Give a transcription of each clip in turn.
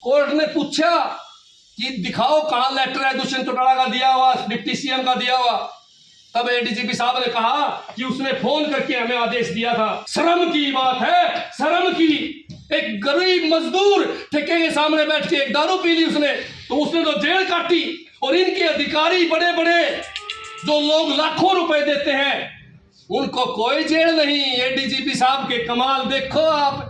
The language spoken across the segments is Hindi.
कोर्ट ने पूछा कि दिखाओ कहां लेटर है दुष्यंत चौटाला का दिया हुआ, डिप्टी सीएम का दिया हुआ। तब एडीजीपी साहब ने कहा कि उसने फोन करके हमें आदेश दिया था। शर्म की बात है, शर्म की। एक गरीब मजदूर ठेके के सामने बैठ के एक दारू पी ली उसने, तो उसने तो जेल काटी। और इनके अधिकारी बड़े बड़े जो लोग लाखों रुपए देते हैं उनको कोई जेल नहीं। एडीजीपी साहब के कमाल देखो आप।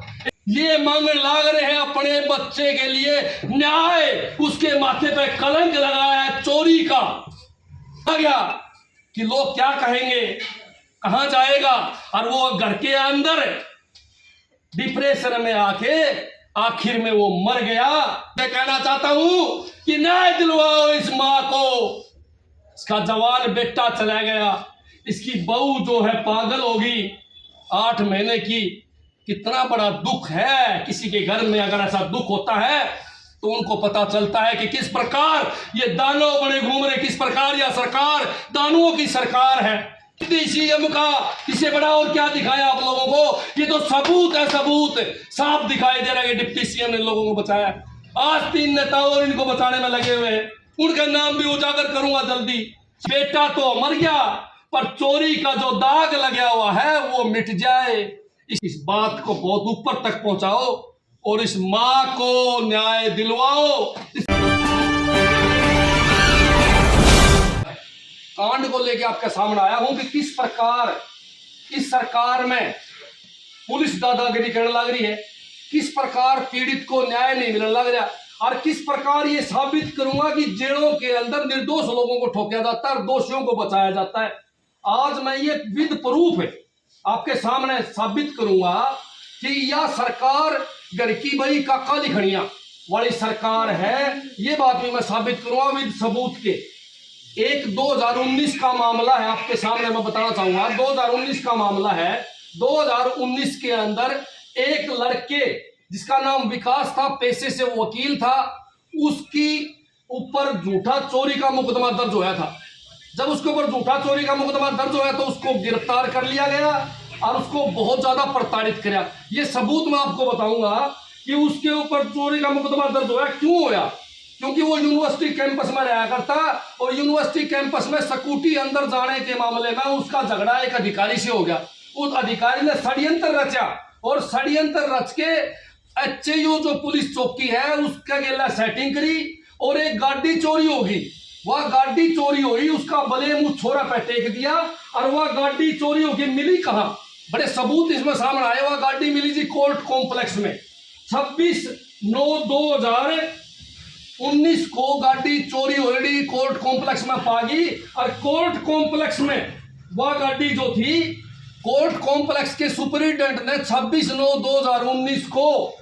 ये मांगने लाग रहे हैं अपने बच्चे के लिए न्याय, उसके माथे पे कलंक लगाया है चोरी का। आ गया कि लोग क्या कहेंगे, कहां जाएगा। और वो घर के अंदर डिप्रेशन में आके आखिर में वो मर गया। मैं कहना चाहता हूं कि न्याय दिलवाओ इस मां को। इसका जवान बेटा चला गया, इसकी बहू जो है पागल होगी 8 महीने की। कितना बड़ा दुख है। किसी के घर में अगर ऐसा दुख होता है तो उनको पता चलता है कि किस प्रकार ये दानव बने घूम रहे, किस प्रकार यह सरकार दानवों की सरकार है। सीएम का इसे बड़ा और क्या दिखाया आप लोगों को। ये तो सबूत है, सबूत साफ दिखाई दे रहा है। डिप्टी सीएम ने लोगों को बचाया। आज 3 नेता और इनको बचाने में लगे हुए हैं। उनका नाम भी उजागर करूंगा जल्दी। बेटा तो मर गया, पर चोरी का जो दाग लगा हुआ है वो मिट जाए। इस बात को बहुत ऊपर तक पहुंचाओ और इस मां को न्याय दिलवाओ। कांड को लेके आपके सामने आया हूं कि किस प्रकार इस सरकार में पुलिस दादागिरी करने लग रही है, किस प्रकार पीड़ित को न्याय नहीं मिलने लग रहा, और किस प्रकार ये साबित करूंगा कि जेलों के अंदर निर्दोष लोगों को ठोका जाता है और दोषियों को बचाया जाता है। आज मैं ये विद प्रूफ है आपके सामने साबित करूंगा कि यह सरकार घर की बई काका लिखड़ियां वाली सरकार है। ये बात भी मैं साबित करूंगा विद सबूत के। एक 2019 का मामला है आपके सामने मैं बताना चाहूंगा। 2019 का मामला है। 2019 के अंदर एक लड़के जिसका नाम विकास था, पेशे से वकील था, उसकी ऊपर झूठा चोरी का मुकदमा दर्ज हुआ था। जब उसके ऊपर झूठा चोरी का मुकदमा दर्ज हुआ तो उसको गिरफ्तार कर लिया गया और उसको बहुत ज्यादा प्रताड़ित किया। ये सबूत मैं आपको बताऊंगा कि उसके ऊपर चोरी का मुकदमा दर्ज हुआ क्यों हुआ। क्योंकि वो यूनिवर्सिटी कैंपस में रहा करता और यूनिवर्सिटी कैंपस में स्कूटी अंदर जाने के मामले में उसका झगड़ा एक अधिकारी से हो गया। उस अधिकारी ने षड्यंत्र रचा और षड्यंत्र रच के एचयू जो पुलिस चौकी है उसका गेला सेटिंग करी और एक गाड़ी चोरी होगी। वह गाड़ी चोरी हुई, उसका बले मुंह छोरा पे टेक दिया और वह गाड़ी चोरी होगी। मिली कहां, बड़े सबूत इसमें सामने आए। वह गाड़ी मिली जी कोर्ट कॉम्प्लेक्स में। 26/9/2019 को गाड़ी चोरी हो रही कोर्ट कॉम्प्लेक्स में पागी और कोर्ट कॉम्प्लेक्स में वह गाड़ी जो थी, कोर्ट कॉम्प्लेक्स के सुपरिटेंडेंट ने 26/9/2019 को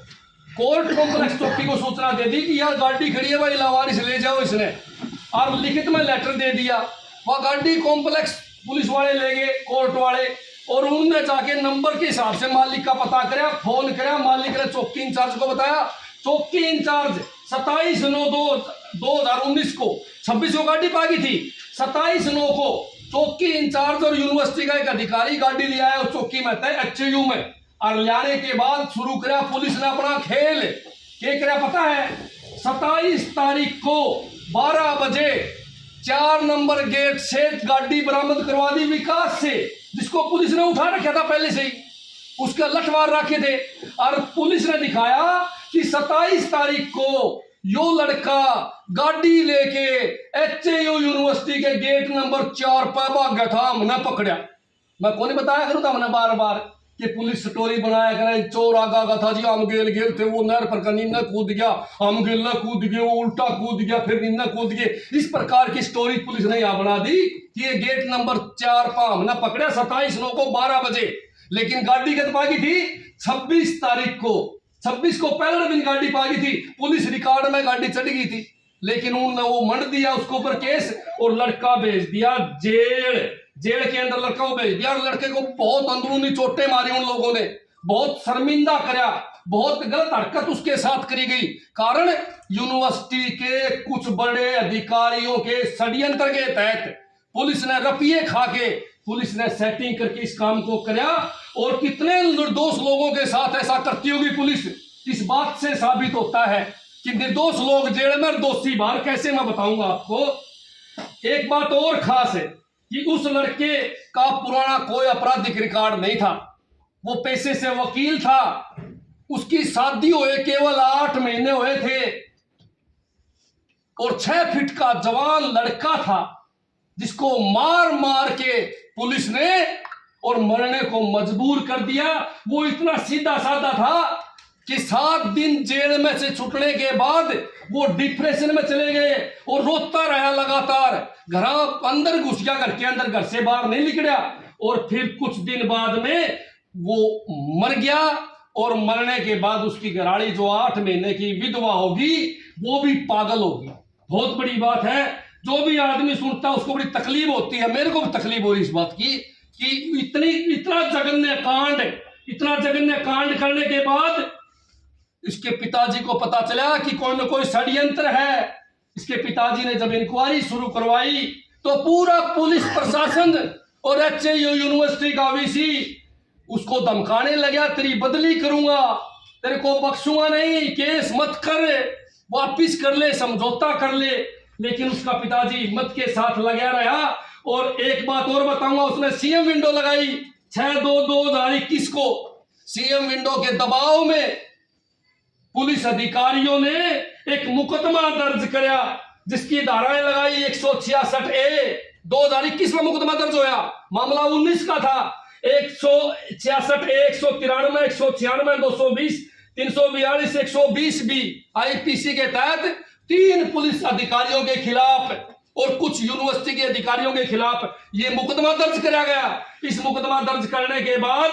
कोर्ट कॉम्प्लेक्स चौकी को सूचना दे दी कि यह गाड़ी खड़ी है भाई, लावारिस ले जाओ इसने, और लिखित में लेटर दे दिया। वह गाड़ी कॉम्प्लेक्स पुलिस वाले ले गए, कोर्ट वाले, और उन्होंने जाके नंबर के हिसाब से मालिक का पता कराया, फोन कराया। मालिक ने चौकी इंचार्ज को बताया। चौकी इंचार्ज 27/9/2019 को 26 को गाड़ी पागी थी। 27/9 को चौकी इंचार्ज और यूनिवर्सिटी का एक अधिकारी गाड़ी ले आया उस चौकी में थे एचयू में, और लाने के बाद शुरू कराया पुलिस ने अपना खेल। क्या कराया पता है? 27 तारीख को 12 बजे 4 नंबर गेट से गाड़ी बरामद करवा दी विकास से, जिसको पुलिस ने उठा रखा था पहले से ही, उसके लठमार रखे थे। और पुलिस ने दिखाया कि 27 तारीख को यो लड़का गाड़ी लेके एचयू यूनिवर्सिटी के गेट नंबर 4 पर भाग गया था। हमने पकड़ा। मैं कौन बताया करूँ था हमने बार बार कि पुलिस स्टोरी बनाया करे, चोर आगा था जी, हम गेल थे, वो नहर पर का नींदा कूद गया, हम गेल कूद गए, वो उल्टा कूद गया, फिर नींदा कूद गए। इस प्रकार की स्टोरी पुलिस ने यहाँ बना दी कि ये गेट नंबर 4 पर हमने पकड़ा 27/9 को 12 बजे। लेकिन गाड़ी कब पागी थी? 26 तारीख को। 26 को पहले दिन गाड़ी पागी थी। पुलिस रिकॉर्ड में गाड़ी चढ़ गई थी, लेकिन उन्होंने वो मंड दिया उसके ऊपर केस और लड़का भेज दिया जेल। जेल के अंदर लड़का को भेज दिया और लड़के को बहुत अंदरूनी चोटें मारी उन लोगों ने, बहुत शर्मिंदा कराया, बहुत गलत हरकत उसके साथ करी गई। कारण यूनिवर्सिटी के कुछ बड़े अधिकारियों के षड्यंत्र के तहत पुलिस ने रपिए खा के पुलिस ने सेटिंग करके इस काम को कराया। और कितने निर्दोष लोगों के साथ ऐसा करती होगी पुलिस, इस बात से साबित होता है कि निर्दोष लोग जेल में और दोषी बाहर, कैसे मैं बताऊंगा आपको। एक बात और खास है कि उस लड़के का पुराना कोई आपराधिक रिकॉर्ड नहीं था, वो पेशे से वकील था, उसकी शादी हुए केवल 8 महीने हुए थे और 6 फीट का जवान लड़का था जिसको मार मार के पुलिस ने और मरने को मजबूर कर दिया। वो इतना सीधा साधा था कि 7 दिन जेल में से छूटने के बाद वो डिप्रेशन में चले गए और रोता रहा लगातार, घर अंदर घुस गया, घर के अंदर, घर से बाहर नहीं निकला। और फिर कुछ दिन बाद में वो मर गया और मरने के बाद उसकी घराड़ी जो 8 महीने की विधवा होगी वो भी पागल होगी। बहुत बड़ी बात है, जो भी आदमी सुनता है उसको बड़ी तकलीफ होती है। मेरे को भी तकलीफ हो रही इस बात की कि इतना जघन्य कांड करने के बाद इसके पिताजी को पता चला कि कोई ना कोई षड्यंत्र है। इसके पिताजी ने जब इंक्वायरी शुरू करवाई तो पूरा पुलिस प्रशासन और HAU यूनिवर्सिटी का VC उसको धमकाने लगा, तेरी बदली करूंगा, तेरे को बख्शूंगा नहीं, केस मत कर, वापिस कर ले, समझौता कर ले। लेकिन उसका पिताजी हिम्मत के साथ लगा रहा। और एक बात और बताऊंगा, उसने CM विंडो लगाई 6/2/2021 को। CM विंडो के दबाव में पुलिस अधिकारियों ने एक मुकदमा दर्ज किया जिसकी धाराएं लगाई 166A। 2021 में मुकदमा दर्ज होया, मामला 19 का था। 166A, 193, 196, 220, 342, 120B IPC के तहत 3 पुलिस अधिकारियों के खिलाफ और कुछ यूनिवर्सिटी के अधिकारियों के खिलाफ ये मुकदमा दर्ज कराया गया। इस मुकदमा दर्ज करने के बाद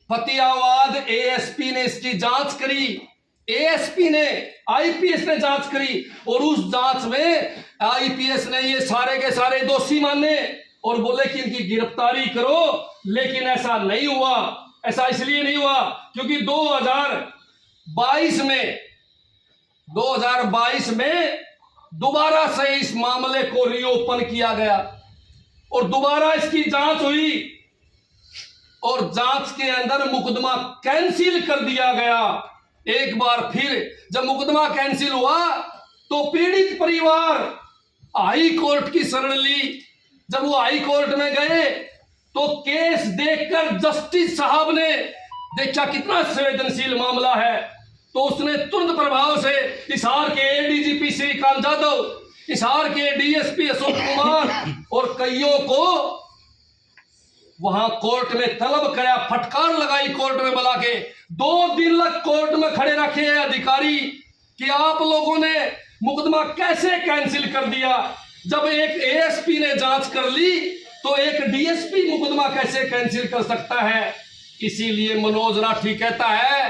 फतेहाबाद ASP ने इसकी जांच करी, ASP ने, IPS ने जांच करी और उस जांच में IPS ने ये सारे के सारे दोषी माने और बोले कि इनकी गिरफ्तारी करो। लेकिन ऐसा नहीं हुआ। ऐसा इसलिए नहीं हुआ क्योंकि 2022 में दोबारा से इस मामले को रीओपन किया गया और दोबारा इसकी जांच हुई और जांच के अंदर मुकदमा कैंसिल कर दिया गया। एक बार फिर जब मुकदमा कैंसिल हुआ तो पीड़ित परिवार हाई कोर्ट की शरण ली। जब वो हाई कोर्ट में गए तो केस देखकर जस्टिस साहब ने देखा कितना संवेदनशील मामला है, तो उसने तुरंत प्रभाव से हिसार के ADGP श्रीकांत यादव, हिसार के DSP अशोक कुमार और कईयों को वहां कोर्ट में तलब कराया, फटकार लगाई कोर्ट में बुला के। 2 दिन तक कोर्ट में खड़े रखे अधिकारी कि आप लोगों ने मुकदमा कैसे कैंसिल कर दिया। जब एक ASP ने जांच कर ली तो एक DSP मुकदमा कैसे कैंसिल कर सकता है। इसीलिए मनोज राठी कहता है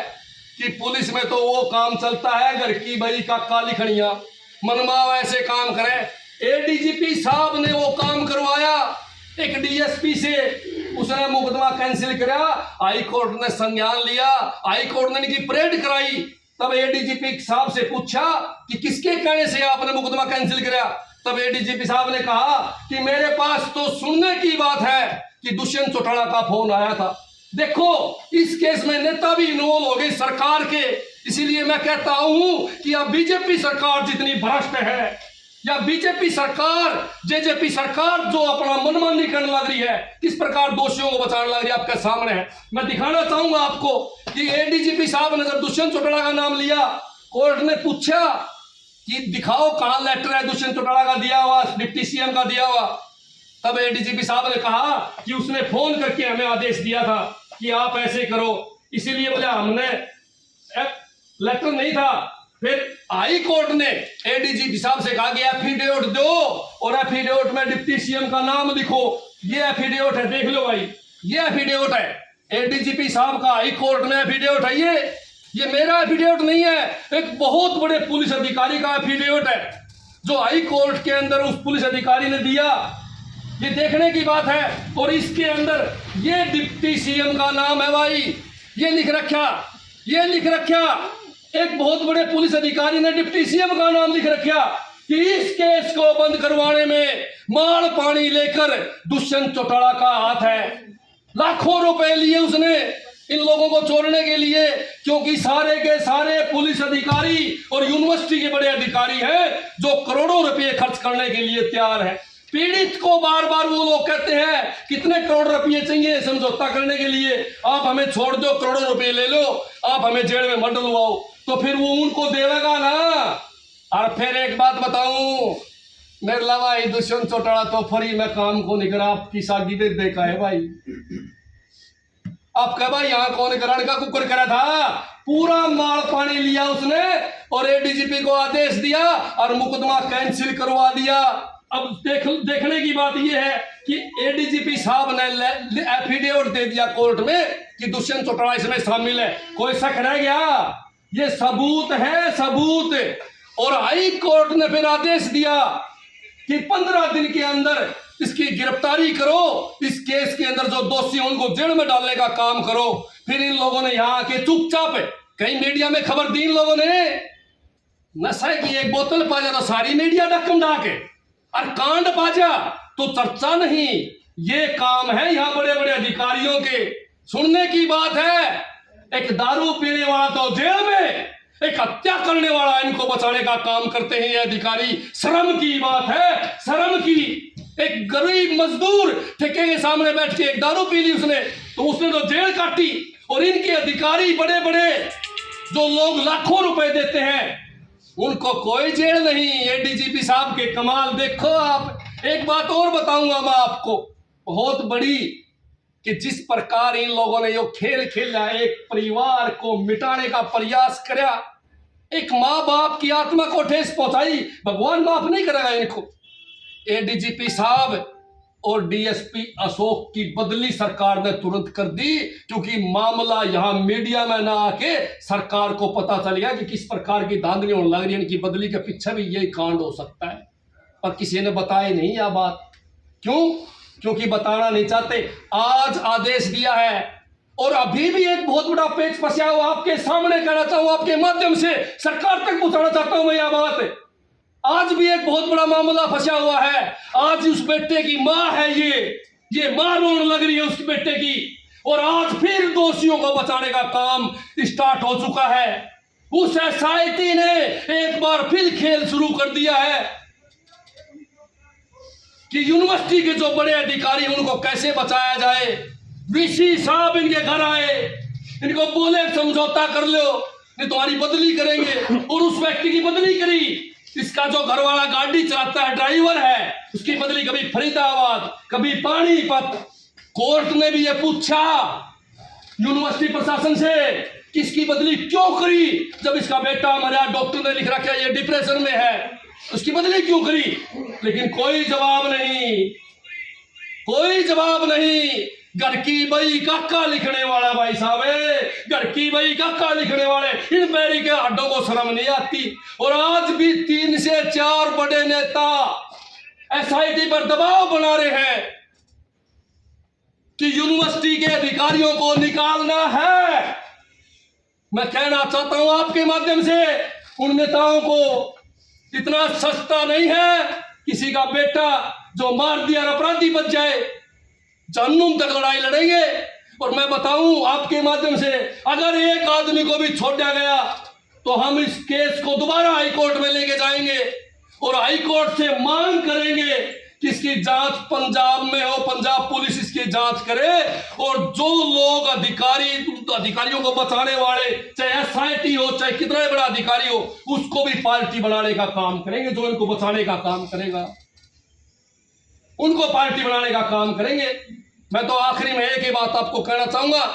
कि पुलिस में तो वो काम चलता है घर की बई का काली खड़िया, मनमाव ऐसे काम करे। ADGP साहब ने वो काम करवाया एक DSP से, उसने मुकदमा कैंसिल किया। हाई कोर्ट ने संज्ञान लिया, हाई कोर्ट ने इनकी परेड कराई। तब ADGP साहब से पूछा कि किसके कहने से आपने मुकदमा कैंसिल किया। तब ADGP साहब ने कहा कि मेरे पास तो सुनने की बात है कि दुष्यंत चौटाला का फोन आया था। देखो इस केस में नेता भी इन्वॉल्व हो गई सरकार के। इसीलिए मैं कहता हूं कि अब BJP सरकार जितनी भ्रष्ट है या BJP सरकार, JJP सरकार जो अपना मनमानी करने लग रही है, किस प्रकार दोषियों को बचाने लग रही है, आपके सामने है। मैं दिखाना चाहूंगा आपको कि ADGP साहब ने जब दुष्यंत चौटाला का नाम लिया, कोर्ट ने पूछा कि दिखाओ कहां लेटर है दुष्यंत चौटाला का दिया हुआ, डिप्टी CM का दिया हुआ। तब ADGP साहब ने कहा कि उसने फोन करके हमें आदेश दिया था कि आप ऐसे करो, इसीलिए बोले हमने लेटर नहीं था। फिर हाई कोर्ट ने ADGP साहब से कहा कि एफिडेविट दो और एफिडेविट में डिप्टी CM का नाम लिखो। ये एफिडेविट है, देख लो भाई, ये एफिडेविट है ADGP साहब का, हाई कोर्ट में एफिडेविट है। ये मेरा एफिडेविट नहीं है, एक बहुत बड़े पुलिस अधिकारी का एफिडेविट है जो हाई कोर्ट के अंदर उस पुलिस अधिकारी ने दिया। ये देखने की बात है। और इसके अंदर ये डिप्टी CM का नाम है भाई, ये लिख रखा एक बहुत बड़े पुलिस अधिकारी ने डिप्टी CM का नाम लिख रखा कि इस केस को बंद करवाने में माल पानी लेकर दुष्यंत चौटाला का हाथ है। लाखों रुपए लिए उसने इन लोगों को छोड़ने के लिए, क्योंकि सारे के सारे पुलिस अधिकारी और यूनिवर्सिटी के बड़े अधिकारी हैं जो करोड़ों रुपए खर्च करने के लिए तैयार है। पीड़ित को बार बार वो लोग कहते हैं कितने करोड़ रुपए चाहिए समझौता करने के लिए, आप हमें छोड़ दो, करोड़ों रुपए ले लो, आप हमें जेल में मत डलवाओ, तो फिर वो उनको देगा ना। और फिर एक बात बताऊं, मेरे लवा दुष्यंत चौटाला तो फरी में काम को निकला, आपकी सागी दे देखा है भाई। आप कह भाई यहाँ कौन कराने का कुकर करा था, पूरा माल पानी लिया उसने और एडीजीपी को आदेश दिया और मुकदमा कैंसिल करवा दिया। अब देखने की बात यह है कि एडीजीपी साहब ने एफिडेविट दे दिया कोर्ट में कि दुष्यंत चौटाला इसमें शामिल है, कोई शक रह गया? ये सबूत है, सबूत। और हाई कोर्ट ने फिर आदेश दिया कि 15 दिन के अंदर इसकी गिरफ्तारी करो, इस केस के अंदर जो दोषी हैं उनको जेल में डालने का काम करो। फिर इन लोगों ने यहाँ आके चुपचाप, कहीं मीडिया में खबर दी इन लोगों ने, नशा की एक बोतल पाजा तो सारी मीडिया डकम डाके, और कांड पाजा तो चर्चा नहीं। ये काम है यहाँ बड़े बड़े अधिकारियों के। सुनने की बात है, एक दारू पीने वाला तो जेल में, एक हत्या करने वाला इनको बचाने का काम करते हैं ये अधिकारी। शर्म की बात है, शर्म की। एक गरीब मजदूर ठेके के सामने बैठ के एक दारू पी ली उसने, तो उसने तो जेल काटी, और इनके अधिकारी बड़े बड़े जो लोग लाखों रुपए देते हैं उनको कोई जेल नहीं। एडीजीपी साहब के कमाल देखो आप। एक बात और बताऊंगा मैं आपको बहुत बड़ी, कि जिस प्रकार इन लोगों ने यो खेल खेला, एक परिवार को मिटाने का प्रयास किया, एक माँ बाप की आत्मा को ठेस पहुंचाई, भगवान माफ नहीं करेगा इनको। एडीजीपी साहब और डीएसपी अशोक की बदली सरकार ने तुरंत कर दी, क्योंकि मामला यहां मीडिया में ना आके सरकार को पता चल गया कि किस प्रकार की धांधली होने लग रही है। इनकी बदली के पीछे भी यही कांड हो सकता है, पर किसी ने बताया नहीं यह बात। क्यों? क्योंकि बताना नहीं चाहते। आज आदेश दिया है, और अभी भी एक बहुत बड़ा पेच फंसा हुआ आपके सामने कहना चाहूं, आपके माध्यम से सरकार तक पहुंचाना चाहता हूं मैं यह बात। आज भी एक बहुत बड़ा मामला फंसा हुआ है। आज उस बेटे की मां है, ये मां रोने लग रही है उस बेटे की, और आज फिर दोषियों को बचाने का काम स्टार्ट हो चुका है। उस एसआईटी ने एक बार फिर खेल शुरू कर दिया है कि यूनिवर्सिटी के जो बड़े अधिकारी उनको कैसे बचाया जाए। वीसी साहब इनके घर आए, इनको बोले समझौता कर लो, नहीं तुम्हारी बदली करेंगे, और उस व्यक्ति की बदली करी। इसका जो घर वाला गाड़ी चलाता है, ड्राइवर है, उसकी बदली कभी फरीदाबाद, कभी पानीपत। कोर्ट ने भी ये पूछा यूनिवर्सिटी प्रशासन से कि इसकी बदली क्यों करी, जब इसका बेटा हमारा डॉक्टर ने लिख रखा है ये डिप्रेशन में है, उसकी बदली क्यों करी? लेकिन कोई जवाब नहीं, कोई जवाब नहीं। घर की बई काका लिखने वाला भाई साहब है, घर की बई काका लिखने वाले इन पैरी के हड्डों को शर्म नहीं आती। और आज भी 3 से 4 बड़े नेता एसआईटी पर दबाव बना रहे हैं कि यूनिवर्सिटी के अधिकारियों को निकालना है। मैं कहना चाहता हूं आपके माध्यम से उन नेताओं को, इतना सस्ता नहीं है किसी का बेटा जो मार दिया अपराधी बच जाए। जहन्नुम तक लड़ाई लड़ेंगे। और मैं बताऊं आपके माध्यम से, अगर एक आदमी को भी छोड़ा गया तो हम इस केस को दोबारा हाई कोर्ट में लेके जाएंगे और हाई कोर्ट से मांग करेंगे कि इसकी जांच पंजाब में हो, पंजाब पुलिस इसकी जांच करे, और जो लोग अधिकारियों को बचाने वाले, चाहे एसआईटी हो चाहे कितना बड़ा अधिकारी हो, उसको भी पार्टी बनाने का काम करेंगे। जो इनको बचाने का काम करेगा उनको पार्टी बनाने का काम करेंगे। मैं तो आखिरी में एक ही बात आपको कहना चाहूंगा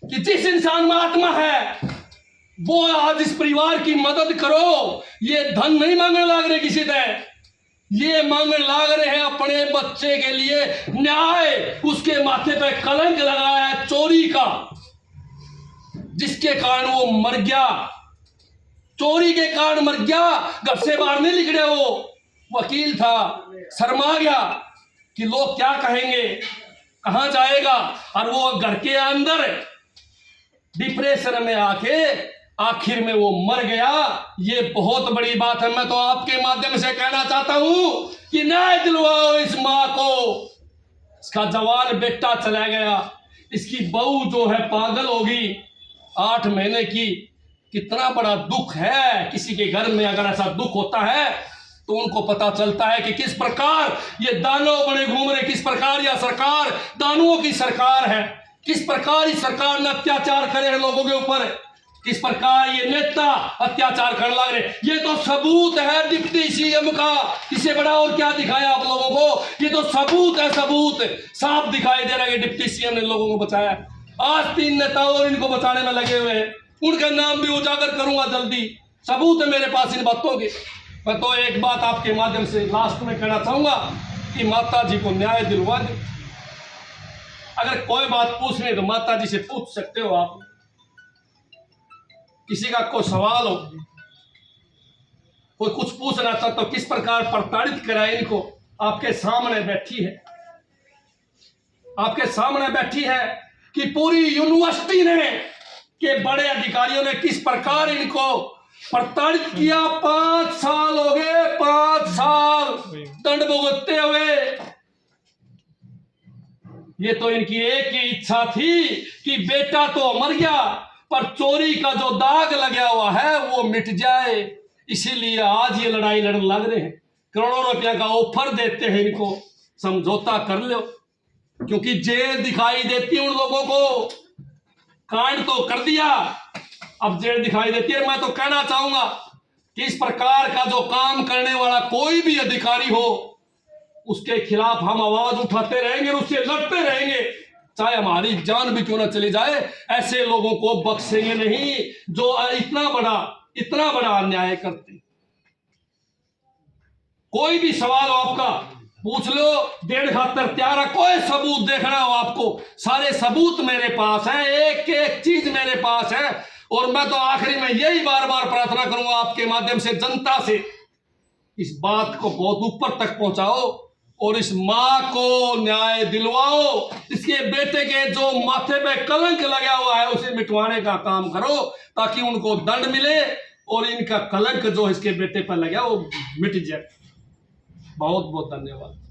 कि जिस इंसान में आत्मा है वो आज इस परिवार की मदद करो। ये धन नहीं मांगने लाग रहे किसी से, ये मांगने लाग रहे हैं अपने बच्चे के लिए न्याय। उसके माथे पे कलंक लगाया है चोरी का, जिसके कारण वो मर गया, चोरी के कारण मर गया। घर से बाहर नहीं निकले, वो वकील था, शर्मा गया कि लोग क्या कहेंगे, कहां जाएगा, और वो घर के अंदर डिप्रेशन में आके आखिर में वो मर गया। ये बहुत बड़ी बात है। मैं तो आपके माध्यम से कहना चाहता हूं कि न्याय दिलवाओ इस मां को। इसका जवान बेटा चला गया, इसकी बहू जो है पागल होगी 8 महीने की। कितना बड़ा दुख है, किसी के घर में अगर ऐसा दुख होता है तो उनको पता चलता है कि किस प्रकार ये दानव बने घूम रहे, किस प्रकार यह सरकार दानवों की सरकार है, किस प्रकार इस सरकार ने अत्याचार करे हैं लोगों के ऊपर, किस प्रकार ये नेता अत्याचार करने लग रहे। ये तो सबूत है डिप्टी सीएम का, इससे बड़ा और क्या दिखाया आप लोगों को। ये तो सबूत है, सबूत साफ दिखाई दे रहा है कि डिप्टी सीएम ने लोगों को बचाया। आज 3 नेता और इनको बचाने में लगे हुए हैं, उनका नाम भी उजागर करूंगा जल्दी, सबूत है मेरे पास इन बातों के। मैं तो एक बात आपके माध्यम से लास्ट में कहना चाहूंगा कि माता जी को न्याय दिलवा दे। अगर कोई बात पूछनी है तो माता जी से पूछ सकते हो आप। किसी का कोई सवाल हो, कोई कुछ पूछना चाहता तो किस प्रकार प्रताड़ित कराए इनको, आपके सामने बैठी है, आपके सामने बैठी है कि पूरी यूनिवर्सिटी ने के बड़े अधिकारियों ने किस प्रकार इनको प्रताड़ित किया। 5 साल हो गए, 5 साल दंड भुगतते हुए। ये तो इनकी एक ही इच्छा थी कि बेटा तो मर गया पर चोरी का जो दाग लगा हुआ है वो मिट जाए, इसीलिए आज ये लड़ाई लड़ने लग रहे हैं। करोड़ों रुपया का ऑफर देते हैं इनको, समझौता कर लो, क्योंकि जेल दिखाई देती है उन लोगों को। कांड तो कर दिया, अब जेल दिखाई देती है। मैं तो कहना चाहूंगा कि इस प्रकार का जो काम करने वाला कोई भी अधिकारी हो उसके खिलाफ हम आवाज उठाते रहेंगे, उससे लड़ते रहेंगे, चाहे हमारी जान भी क्यों ना चली जाए। ऐसे लोगों को बख्शेंगे नहीं जो इतना बड़ा अन्याय करते। कोई भी सवाल हो आपका पूछ लो, देने खातर तैयार है। कोई सबूत देखना हो आपको, सारे सबूत मेरे पास है, एक एक चीज मेरे पास है। और मैं तो आखिरी में यही बार बार प्रार्थना करूंगा आपके माध्यम से जनता से, इस बात को बहुत ऊपर तक पहुंचाओ और इस मां को न्याय दिलवाओ। इसके बेटे के जो माथे पे कलंक लगा हुआ है उसे मिटवाने का काम करो, ताकि उनको दंड मिले और इनका कलंक जो इसके बेटे पर लगा वो मिट जाए। बहुत बहुत धन्यवाद।